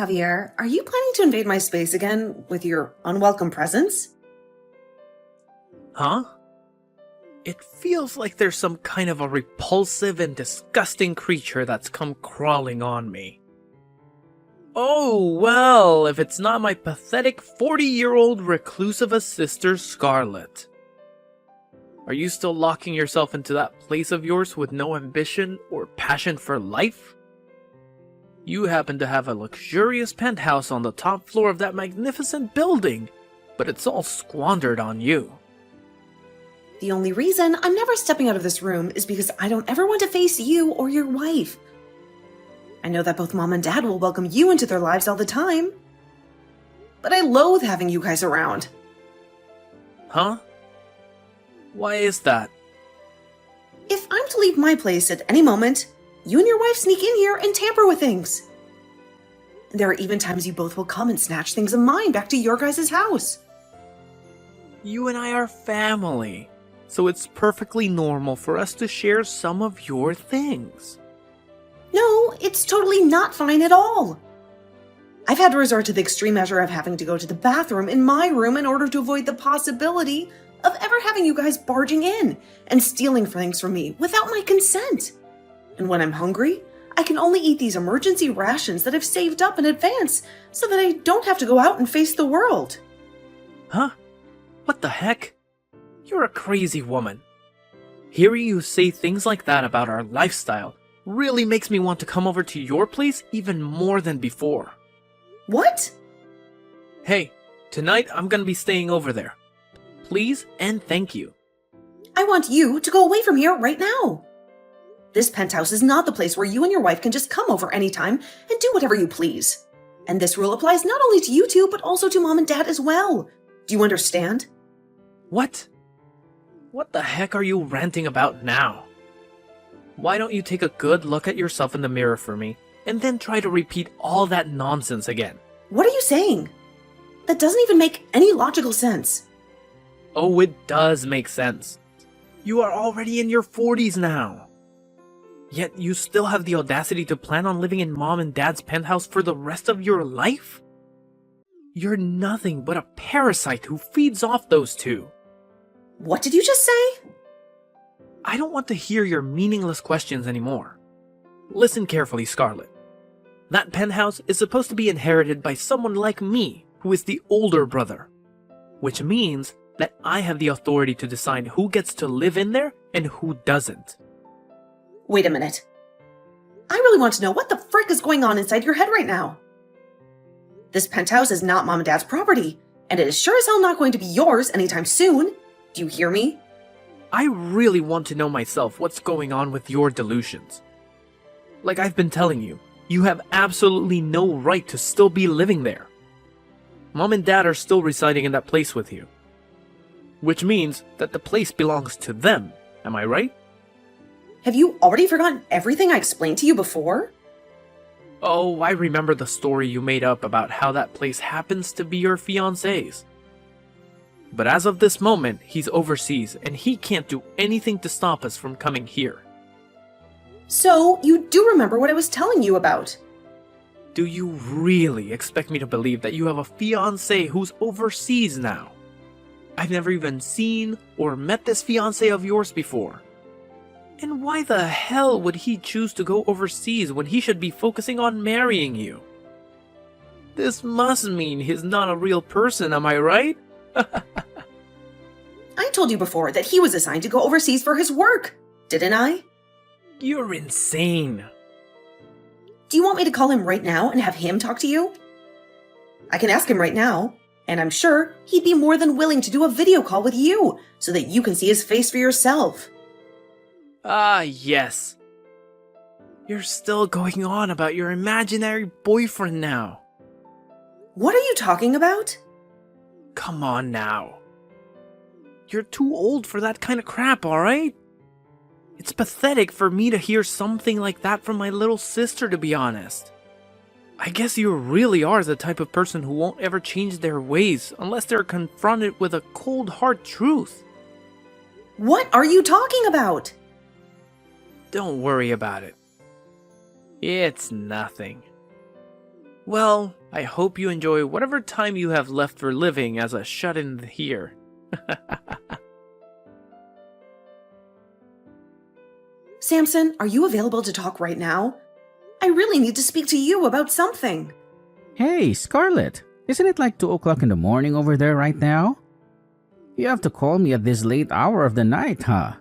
Javier, are you planning to invade my space again with your unwelcome presence? Huh? It feels like there's some kind of a repulsive and disgusting creature that's come crawling on me. Oh, well, if it's not my pathetic 40-year-old reclusive sister, Scarlet. Are you still locking yourself into that place of yours with no ambition or passion for life? You happen to have a luxurious penthouse on the top floor of that magnificent building, but it's all squandered on you. The only reason I'm never stepping out of this room is because I don't ever want to face you or your wife. I know that both Mom and Dad will welcome you into their lives all the time. But I loathe having you guys around. Huh? Why is that? If I'm to leave my place at any moment, you and your wife sneak in here and tamper with things. There are even times you both will come and snatch things of mine back to your guys' house. You and I are family, so it's perfectly normal for us to share some of your things. No, it's totally not fine at all. I've had to resort to the extreme measure of having to go to the bathroom in my room in order to avoid the possibility of ever having you guys barging in and stealing things from me without my consent. And when I'm hungry, I can only eat these emergency rations that I've saved up in advance so that I don't have to go out and face the world. Huh? What the heck? You're a crazy woman. Hearing you say things like that about our lifestyle really makes me want to come over to your place even more than before. What? Hey, tonight I'm gonna be staying over there. Please and thank you. I want you to go away from here right now. This penthouse is not the place where you and your wife can just come over anytime and do whatever you please. And this rule applies not only to you two, but also to Mom and Dad as well. Do you understand? What? What the heck are you ranting about now? Why don't you take a good look at yourself in the mirror for me, and then try to repeat all that nonsense again? What are you saying? That doesn't even make any logical sense. Oh, it does make sense. You are already in your 40s now. Yet you still have the audacity to plan on living in Mom and Dad's penthouse for the rest of your life? You're nothing but a parasite who feeds off those two. What did you just say? I don't want to hear your meaningless questions anymore. Listen carefully, Scarlet. That penthouse is supposed to be inherited by someone like me, who is the older brother. Which means that I have the authority to decide who gets to live in there and who doesn't. Wait a minute. I really want to know what the frick is going on inside your head right now. This penthouse is not Mom and Dad's property, and it is sure as hell not going to be yours anytime soon. Do you hear me? I really want to know myself what's going on with your delusions. Like I've been telling you, you have absolutely no right to still be living there. Mom and Dad are still residing in that place with you. Which means that the place belongs to them, am I right? Have you already forgotten everything I explained to you before? Oh, I remember the story you made up about how that place happens to be your fiancé's. But as of this moment, he's overseas and he can't do anything to stop us from coming here. So, you do remember what I was telling you about? Do you really expect me to believe that you have a fiancé who's overseas now? I've never even seen or met this fiancé of yours before. And why the hell would he choose to go overseas when he should be focusing on marrying you? This must mean he's not a real person, am I right? I told you before that he was assigned to go overseas for his work, didn't I? You're insane. Do you want me to call him right now and have him talk to you? I can ask him right now, and I'm sure he'd be more than willing to do a video call with you so that you can see his face for yourself. Ah, yes. You're still going on about your imaginary boyfriend now. What are you talking about? Come on now. You're too old for that kind of crap, alright? It's pathetic for me to hear something like that from my little sister, to be honest. I guess you really are the type of person who won't ever change their ways unless they're confronted with a cold hard truth. What are you talking about? Don't worry about it. It's nothing. Well, I hope you enjoy whatever time you have left for living as a shut-in here. Samson, are you available to talk right now? I really need to speak to you about something. Hey, Scarlett, isn't it like 2 o'clock in the morning over there right now? You have to call me at this late hour of the night, huh?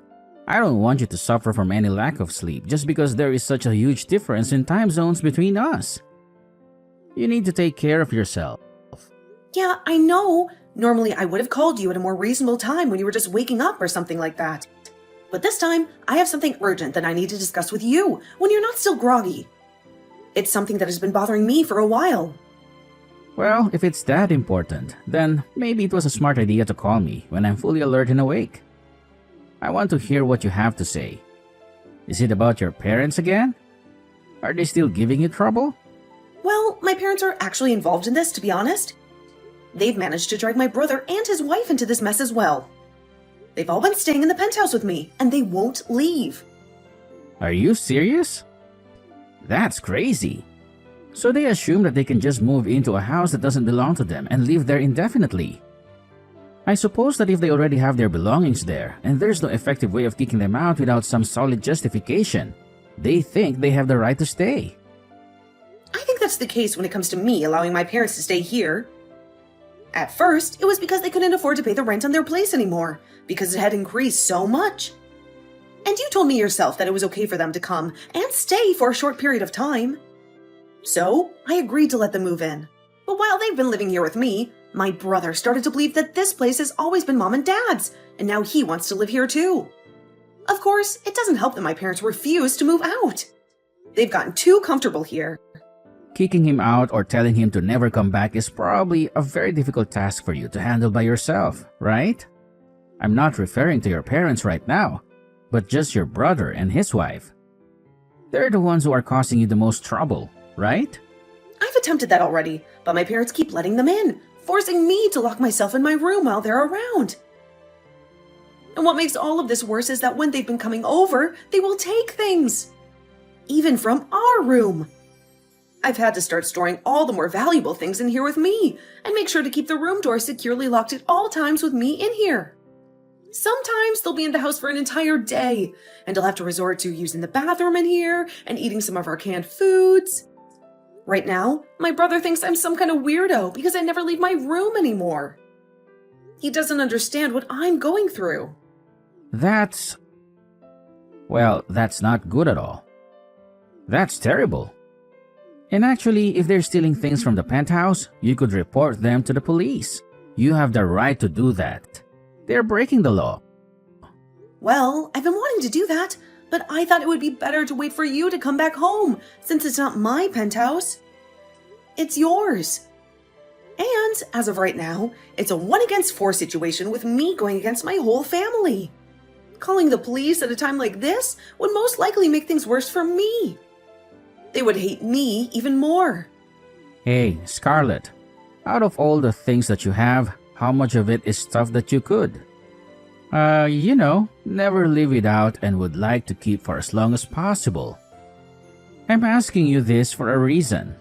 I don't want you to suffer from any lack of sleep just because there is such a huge difference in time zones between us. You need to take care of yourself. Yeah, I know. Normally I would have called you at a more reasonable time when you were just waking up or something like that. But this time, I have something urgent that I need to discuss with you when you're not still groggy. It's something that has been bothering me for a while. Well, if it's that important, then maybe it was a smart idea to call me when I'm fully alert and awake. I want to hear what you have to say. Is it about your parents again? Are they still giving you trouble? Well, my parents are actually involved in this, to be honest. They've managed to drag my brother and his wife into this mess as well. They've all been staying in the penthouse with me, and they won't leave. Are you serious? That's crazy. So they assume that they can just move into a house that doesn't belong to them and live there indefinitely. I suppose that if they already have their belongings there, and there's no effective way of kicking them out without some solid justification, they think they have the right to stay. I think that's the case when it comes to me allowing my parents to stay here. At first, it was because they couldn't afford to pay the rent on their place anymore, because it had increased so much. And you told me yourself that it was okay for them to come and stay for a short period of time. So, I agreed to let them move in. But while they've been living here with me, my brother started to believe that this place has always been Mom and Dad's, and now he wants to live here too. Of course, it doesn't help that my parents refuse to move out. They've gotten too comfortable here. Kicking him out or telling him to never come back is probably a very difficult task for you to handle by yourself, right? I'm not referring to your parents right now, but just your brother and his wife. They're the ones who are causing you the most trouble, right? I've attempted that already, but my parents keep letting them in, forcing me to lock myself in my room while they're around. And what makes all of this worse is that when they've been coming over, they will take things. Even from our room. I've had to start storing all the more valuable things in here with me, and make sure to keep the room door securely locked at all times with me in here. Sometimes they'll be in the house for an entire day, and I'll have to resort to using the bathroom in here and eating some of our canned foods. Right now, my brother thinks I'm some kind of weirdo because I never leave my room anymore. He doesn't understand what I'm going through. That's not good at all. That's terrible. And actually, if they're stealing things from the penthouse, you could report them to the police. You have the right to do that. They're breaking the law. Well, I've been wanting to do that, but I thought it would be better to wait for you to come back home, since it's not my penthouse. It's yours. And, as of right now, it's a 1-against-4 situation with me going against my whole family. Calling the police at a time like this would most likely make things worse for me. They would hate me even more. Hey, Scarlett, out of all the things that you have, how much of it is stuff that you could? Never live without and would like to keep for as long as possible. I'm asking you this for a reason.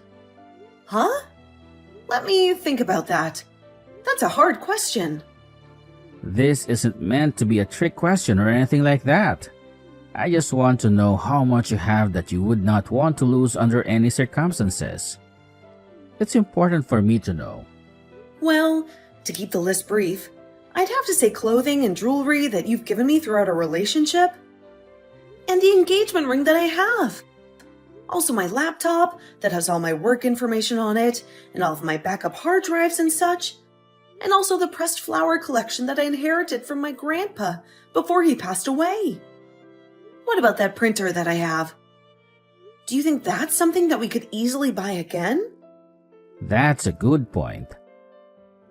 Huh? Let me think about that. That's a hard question. This isn't meant to be a trick question or anything like that. I just want to know how much you have that you would not want to lose under any circumstances. It's important for me to know. Well, to keep the list brief, I'd have to say clothing and jewelry that you've given me throughout our relationship, and the engagement ring that I have. Also my laptop that has all my work information on it, and all of my backup hard drives and such, and also the pressed flower collection that I inherited from my grandpa before he passed away. What about that printer that I have? Do you think that's something that we could easily buy again? That's a good point.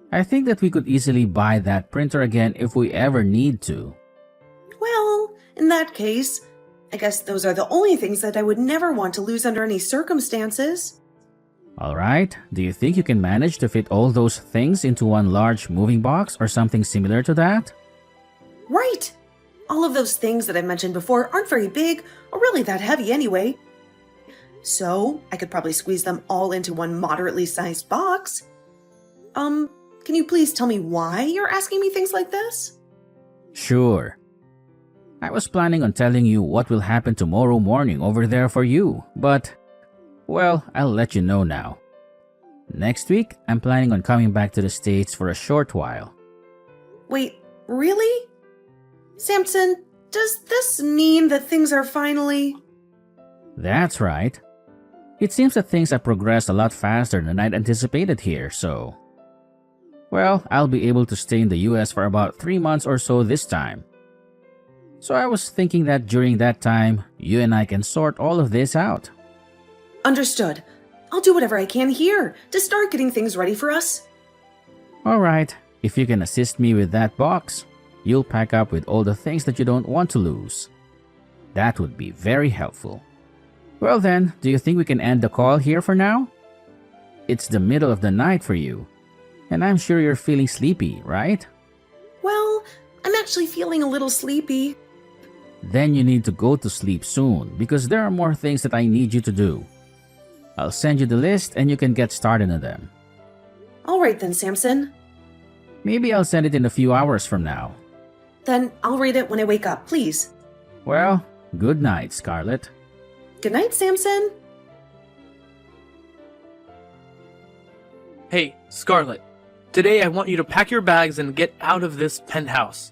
I think that we could easily buy that printer again if we ever need to. Well, in that case, I guess those are the only things that I would never want to lose under any circumstances. Alright, do you think you can manage to fit all those things into one large moving box or something similar to that? Right! All of those things that I mentioned before aren't very big or really that heavy anyway. So I could probably squeeze them all into one moderately sized box. Can you please tell me why you're asking me things like this? Sure. I was planning on telling you what will happen tomorrow morning over there for you, but, well, I'll let you know now. Next week, I'm planning on coming back to the States for a short while. Wait, really? Samson, does this mean that things are finally... That's right. It seems that things have progressed a lot faster than I'd anticipated here, so... Well, I'll be able to stay in the US for about 3 months or so this time. So I was thinking that during that time, you and I can sort all of this out. Understood. I'll do whatever I can here to start getting things ready for us. Alright, if you can assist me with that box, you'll pack up with all the things that you don't want to lose. That would be very helpful. Well then, do you think we can end the call here for now? It's the middle of the night for you, and I'm sure you're feeling sleepy, right? Well, I'm actually feeling a little sleepy. Then you need to go to sleep soon because there are more things that I need you to do. I'll send you the list and you can get started on them. Alright then, Samson. Maybe I'll send it in a few hours from now. Then I'll read it when I wake up, please. Well, good night, Scarlett. Good night, Samson. Hey, Scarlett. Today I want you to pack your bags and get out of this penthouse.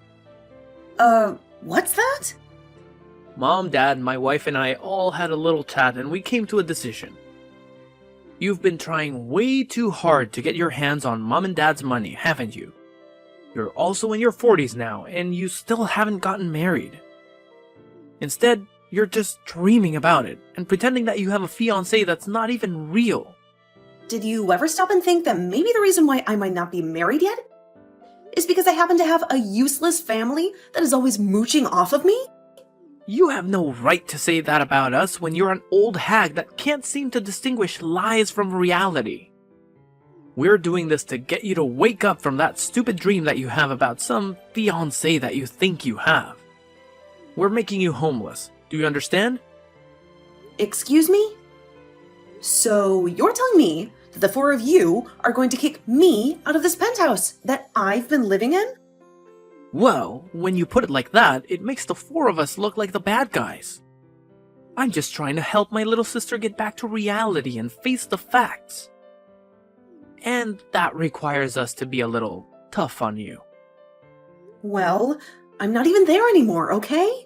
What's that? Mom, Dad, my wife and I all had a little chat and we came to a decision. You've been trying way too hard to get your hands on Mom and Dad's money, haven't you? You're also in your 40s now and you still haven't gotten married. Instead, you're just dreaming about it and pretending that you have a fiancé that's not even real. Did you ever stop and think that maybe the reason why I might not be married yet is because I happen to have a useless family that is always mooching off of me? You have no right to say that about us when you're an old hag that can't seem to distinguish lies from reality. We're doing this to get you to wake up from that stupid dream that you have about some fiancé that you think you have. We're making you homeless. Do you understand? Excuse me? So you're telling me that the four of you are going to kick me out of this penthouse that I've been living in? Well, when you put it like that, it makes the four of us look like the bad guys. I'm just trying to help my little sister get back to reality and face the facts. And that requires us to be a little tough on you. Well, I'm not even there anymore, okay?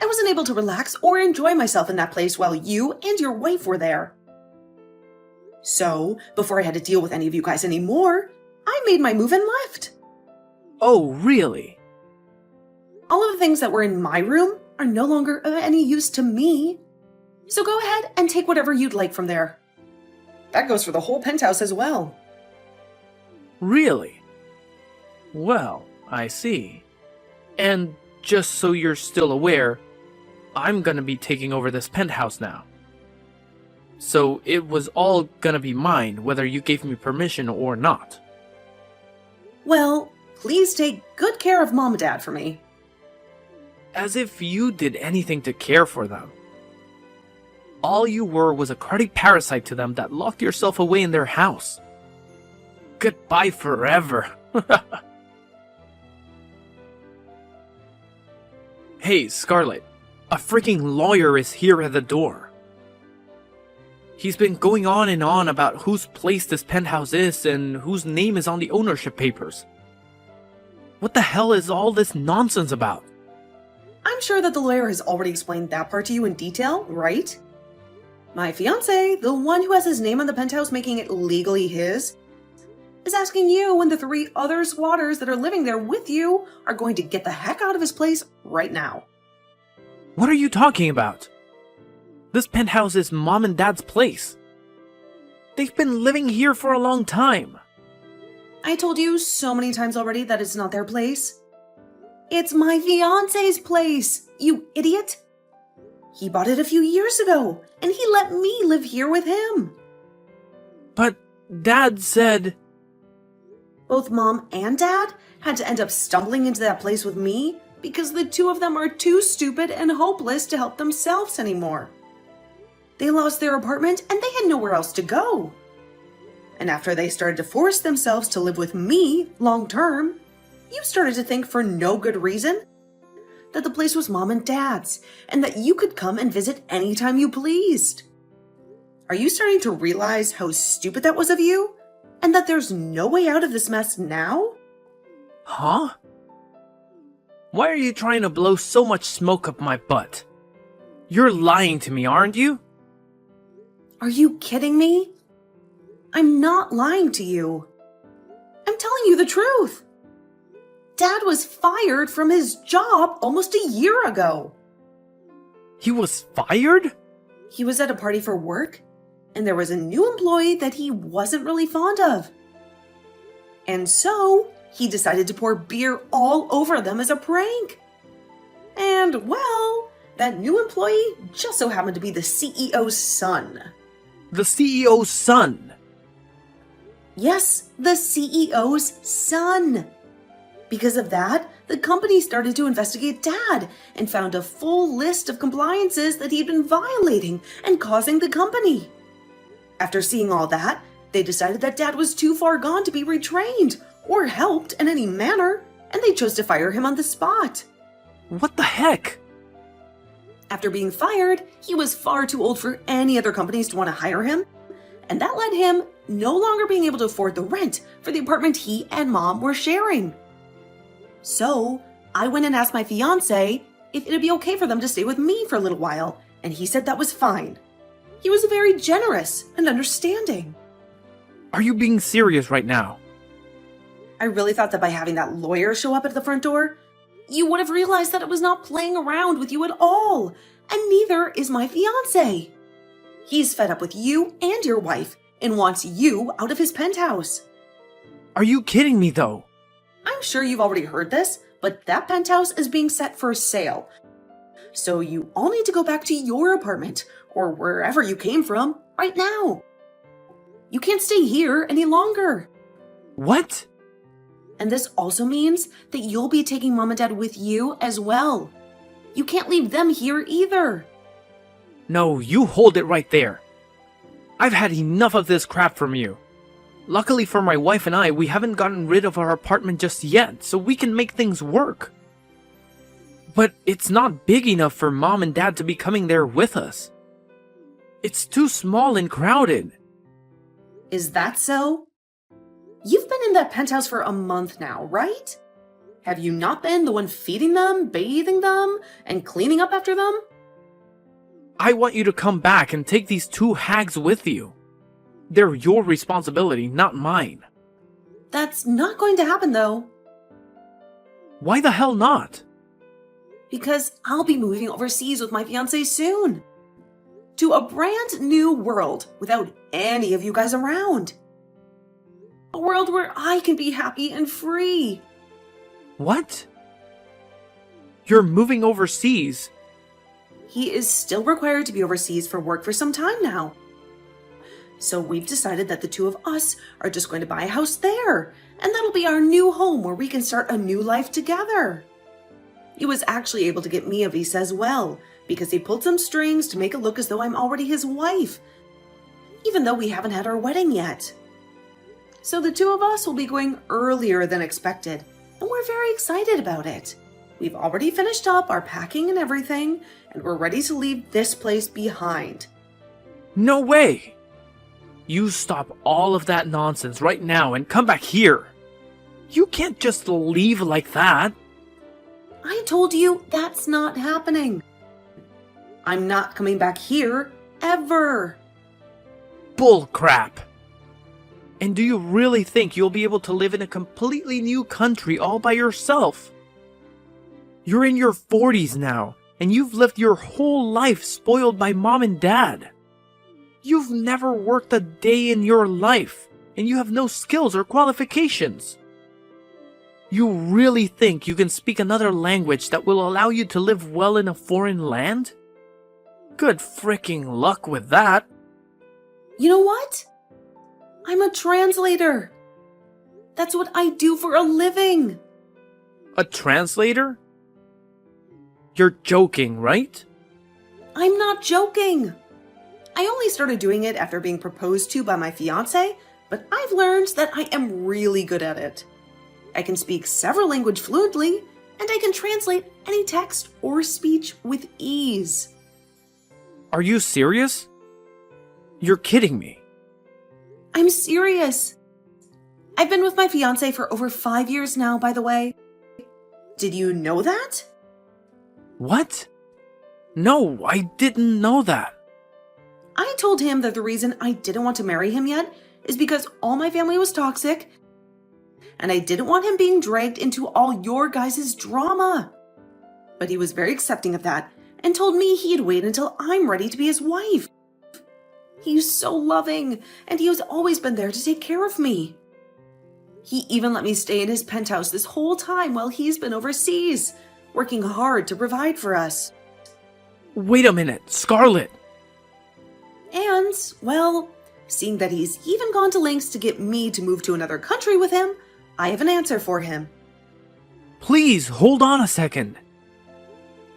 I wasn't able to relax or enjoy myself in that place while you and your wife were there. So, before I had to deal with any of you guys anymore, I made my move and left. Oh, really? All of the things that were in my room are no longer of any use to me. So go ahead and take whatever you'd like from there. That goes for the whole penthouse as well. Really? Well, I see. And just so you're still aware, I'm gonna be taking over this penthouse now. So it was all gonna be mine, whether you gave me permission or not. Well, please take good care of Mom and Dad for me. As if you did anything to care for them. All you were was a cruddy parasite to them that locked yourself away in their house. Goodbye forever. Hey, Scarlett. A freaking lawyer is here at the door. He's been going on and on about whose place this penthouse is and whose name is on the ownership papers. What the hell is all this nonsense about? I'm sure that the lawyer has already explained that part to you in detail, right? My fiancé, the one who has his name on the penthouse making it legally his, is asking you and the 3 other squatters that are living there with you are going to get the heck out of his place right now. What are you talking about? This penthouse is Mom and Dad's place. They've been living here for a long time. I told you so many times already that it's not their place. It's my fiancé's place, you idiot. He bought it a few years ago, and he let me live here with him. But Dad said... Both Mom and Dad had to end up stumbling into that place with me because the 2 of them are too stupid and hopeless to help themselves anymore. they lost their apartment and they had nowhere else to go. And after they started to force themselves to live with me long term, you started to think for no good reason that the place was Mom and Dad's and that you could come and visit anytime you pleased. Are you starting to realize how stupid that was of you? And that there's no way out of this mess now? Huh? Why are you trying to blow so much smoke up my butt? You're lying to me, aren't you? Are you kidding me? I'm not lying to you. I'm telling you the truth. Dad was fired from his job almost a year ago. He was fired? He was at a party for work, and there was a new employee that he wasn't really fond of. And so, he decided to pour beer all over them as a prank. And, well, that new employee just so happened to be the CEO's son. The CEO's son? Yes, the CEO's son. Because of that, the company started to investigate Dad and found a full list of compliances that he'd been violating and causing the company. After seeing all that, they decided that Dad was too far gone to be retrained or helped in any manner, and they chose to fire him on the spot. What the heck? After being fired, he was far too old for any other companies to want to hire him, and that led him no longer being able to afford the rent for the apartment he and Mom were sharing. So, I went and asked my fiancé if it'd be okay for them to stay with me for a little while, and he said that was fine. He was very generous and understanding. Are you being serious right now? I really thought that by having that lawyer show up at the front door, you would have realized that it was not playing around with you at all, and neither is my fiancé. He's fed up with you and your wife and wants you out of his penthouse. Are you kidding me though? I'm sure you've already heard this, but that penthouse is being set for sale. So you all need to go back to your apartment, or wherever you came from, right now. You can't stay here any longer. What? And this also means that you'll be taking Mom and Dad with you as well. You can't leave them here either. No, you hold it right there. I've had enough of this crap from you. Luckily for my wife and I, we haven't gotten rid of our apartment just yet, so we can make things work. But it's not big enough for Mom and Dad to be coming there with us. It's too small and crowded. Is that so? You've been in that penthouse for a month now, right? Have you not been the one feeding them, bathing them, and cleaning up after them? I want you to come back and take these two hags with you. They're your responsibility, not mine. That's not going to happen, though. Why the hell not? Because I'll be moving overseas with my fiancé soon. To a brand new world without any of you guys around. A world where I can be happy and free. What? You're moving overseas? He is still required to be overseas for work for some time now. So we've decided that the two of us are just going to buy a house there, and that'll be our new home where we can start a new life together. He was actually able to get me a visa as well, because he pulled some strings to make it look as though I'm already his wife, even though we haven't had our wedding yet. So the two of us will be going earlier than expected, and we're very excited about it. We've already finished up our packing and everything, and we're ready to leave this place behind. No way! You stop all of that nonsense right now and come back here. You can't just leave like that. I told you that's not happening. I'm not coming back here, ever. Bull crap. And do you really think you'll be able to live in a completely new country all by yourself? You're in your 40s now, and you've lived your whole life spoiled by Mom and Dad. You've never worked a day in your life, and you have no skills or qualifications. You really think you can speak another language that will allow you to live well in a foreign land? Good fricking luck with that. You know what? I'm a translator. That's what I do for a living. A translator? You're joking, right? I'm not joking. I only started doing it after being proposed to by my fiance, but I've learned that I am really good at it. I can speak several languages fluently, and I can translate any text or speech with ease. Are you serious? You're kidding me. I'm serious. I've been with my fiance for over 5 years now, by the way. Did you know that? What? No, I didn't know that. I told him that the reason I didn't want to marry him yet is because all my family was toxic, and I didn't want him being dragged into all your guys' drama. But he was very accepting of that and told me he'd wait until I'm ready to be his wife. He's so loving, and he has always been there to take care of me. He even let me stay in his penthouse this whole time while he's been overseas, working hard to provide for us. Wait a minute, Scarlett. And, well, seeing that he's even gone to lengths to get me to move to another country with him, I have an answer for him. Please, hold on a second.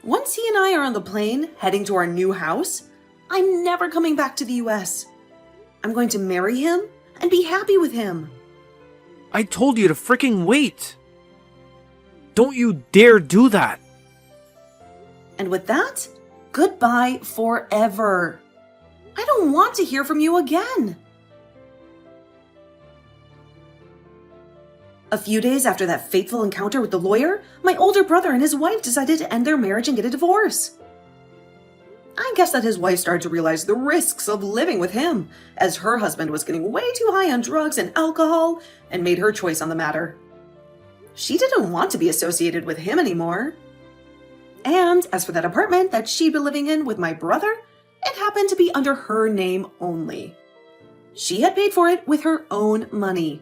Once he and I are on the plane heading to our new house, I'm never coming back to the US. I'm going to marry him and be happy with him. I told you to freaking wait. Don't you dare do that. And with that, goodbye forever. I don't want to hear from you again. A few days after that fateful encounter with the lawyer, my older brother and his wife decided to end their marriage and get a divorce. I guess that his wife started to realize the risks of living with him, as her husband was getting way too high on drugs and alcohol, and made her choice on the matter. She didn't want to be associated with him anymore. And as for that apartment that she'd been living in with my brother, it happened to be under her name only. She had paid for it with her own money.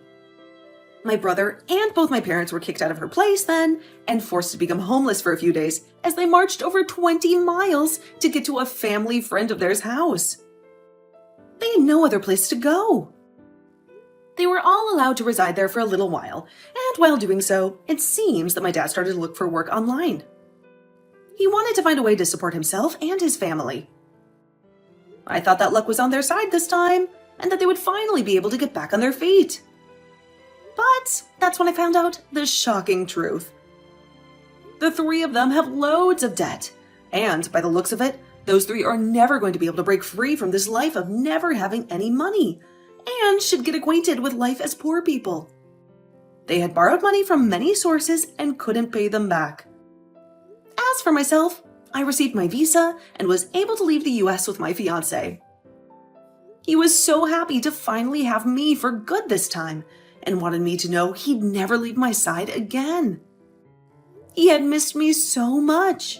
My brother and both my parents were kicked out of her place then and forced to become homeless for a few days as they marched over 20 miles to get to a family friend of theirs' house. They had no other place to go. They were all allowed to reside there for a little while, and while doing so, it seems that my dad started to look for work online. He wanted to find a way to support himself and his family. I thought that luck was on their side this time, and that they would finally be able to get back on their feet. But that's when I found out the shocking truth. The three of them have loads of debt, and by the looks of it, those three are never going to be able to break free from this life of never having any money, and should get acquainted with life as poor people. They had borrowed money from many sources and couldn't pay them back. As for myself, I received my visa and was able to leave the US with my fiancé. He was so happy to finally have me for good this time, and wanted me to know he'd never leave my side again. He had missed me so much.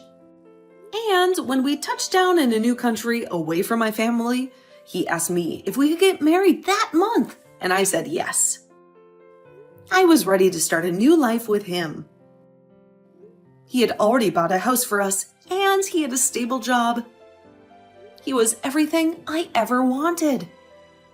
And when we touched down in a new country away from my family, he asked me if we could get married that month, and I said yes. I was ready to start a new life with him. He had already bought a house for us, and he had a stable job. He was everything I ever wanted.